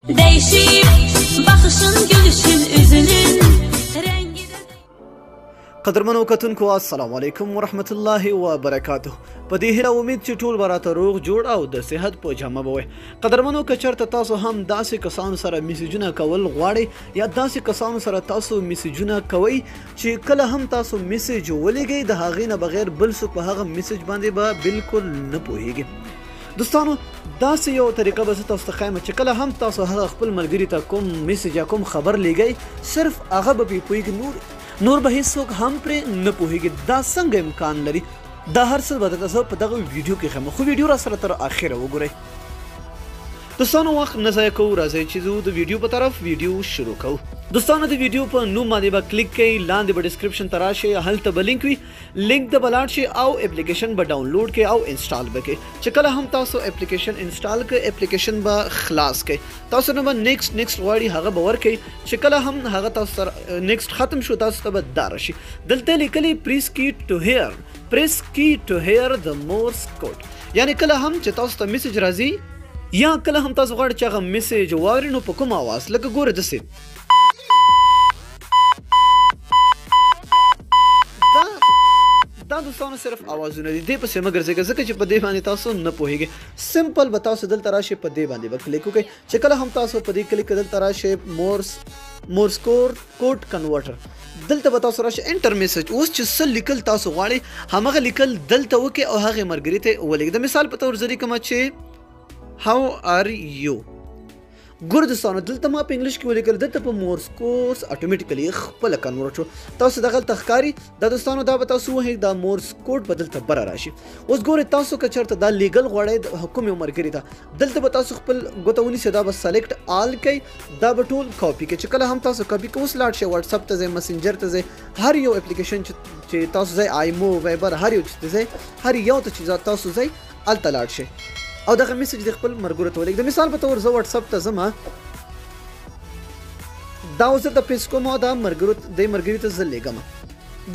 Değişir bakışın gülüşün üzünün rengi de قدرمنو کتونکو السلام علیکم ورحمت الله وبرکاته په دې هیله امید چې ټول براته روغ جوړ او د صحت په جامه به قدرمنو که چېرته تاسو هم داسې کسانو سره میسجونه کول غواړئ یا داسې کسانو سره تاسو میسجونه کوئ چې کله هم تاسو میسج ولیږئ د هغې نه بغیر بل څوک په هغه میسج باندې به بالکل نه پوهیږي دوستانو داسې یو طریقه به زه تاسو ته ښیم چې کله هم تاسو هغه خپل ملګري ته کوم میسج یا کوم خبر لیږئ صرف هغه به پرې پوهیږي نور به هیڅوک هم پرې نه پوهیږي دا څنګه امکان لري دا هر څه به درته په دغه ویډیو کې ښیم خو ویډیو را سره تر اخره وګورئ دوستانو وخت نه ضایع کوو راځئ چې زه د ویډیو په طرف ویډیو شروع کوو دوستانو د ویډیو په نوم باندې به کلیک کړئ لاندې به ډسکرپشن ته راشئ هلته به لینک وي لینک ته به لاړ شئ او اپلیکیشن به ډاونلوډ کړئ او انسټال به کړئ چې کله هم تاسو اپلیکیشن انسټال کړئ اپلیکیشن به خلاص کړئ تاسو نه به نیکسټ غواړي هغه به ورکړئ چې کله هم هغه تاسو سره نیکسټ ختم شو تاسو ته به دا راشي دلته لیکلي پریس کی ټو هیر د مورس کوډ یعنی کله هم چې تاسو ته میسج راځي یا کله هم تاسو غواړئ چې هغه میسج واورئ نو په کوم اواز لکه ګوره داسې دا دوستانو صرف اوازونه دي دې پسې مه ګرځئ ځکه چې په دې باندې تاسو نه پوهیږئ سمپل به تاسو دلته راشئ په دې باندې به کلیک وکړئ چې کله هم تاسو په دې کلیک دلته راشئ مورس کوډ کنورټر دلته به تاسو راشئ انټر میسج اوس چې څه لیکل تاسو غواړئ همغه لیکل دلته وکړئ او هغې ملګري ته ولېږئ د مثال په طور زه لیکمه چې How are you ګوره دوستانو دلته ما په انګلیش کې ولیکل دلته په مورس کورس اتوماتیکلی خپله کنورټ شو تاسو دغلته ښکاري دا دوستانو دا به تاسو ووهئ دا مورس کوډ به دلته بره راشي اوس ګورئ تاسو که چېرته دا لیږل غواړئ د کوم یو ملګري ته دلته به تاسو خپل ګوته ونیسئ دا به سلیکټ آل کوئ دا به ټول کاپي کوئ چې کله هم تاسو کاپي کوئ اوس لاړ شئ واټساپ ته ځئ مسنجر ته ځئ هر یو اپلیکیشن چې تاسو ځئ آیمو وایبر هر یو چې ځئ هر یو ته چې تاسو ځئ هلته لاړ شئ او دغه میسج د خپل ملګرو ته ولېږئ د مثال په طور زه واټساپ ته ځم دا اوس درته پیسټ کوم او دا ملګري ته زه لیږم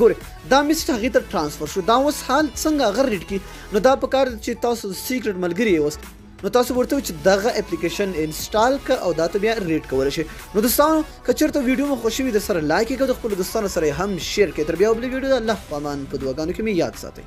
ګورئ دا میسج هغې ته ټرانسفر شو دا اوس حال څنګه هغه ریډ کړي نو دا پکار چې تاسو سیکرټ ملګري یې اوس نو تاسو ورته چې دغه اپلیکیشن انسټال کړه او دا ته بیا ریډ کولی شئ نو دوستانو که چېرته ویډیو مو خوښ وي د سره لایک یې کړه د خپلو دوستانو سره یې هم شیر کړئ تر بیا بلې ویډیو د الله په امان په دعاګانو کې مې یاد ساتئ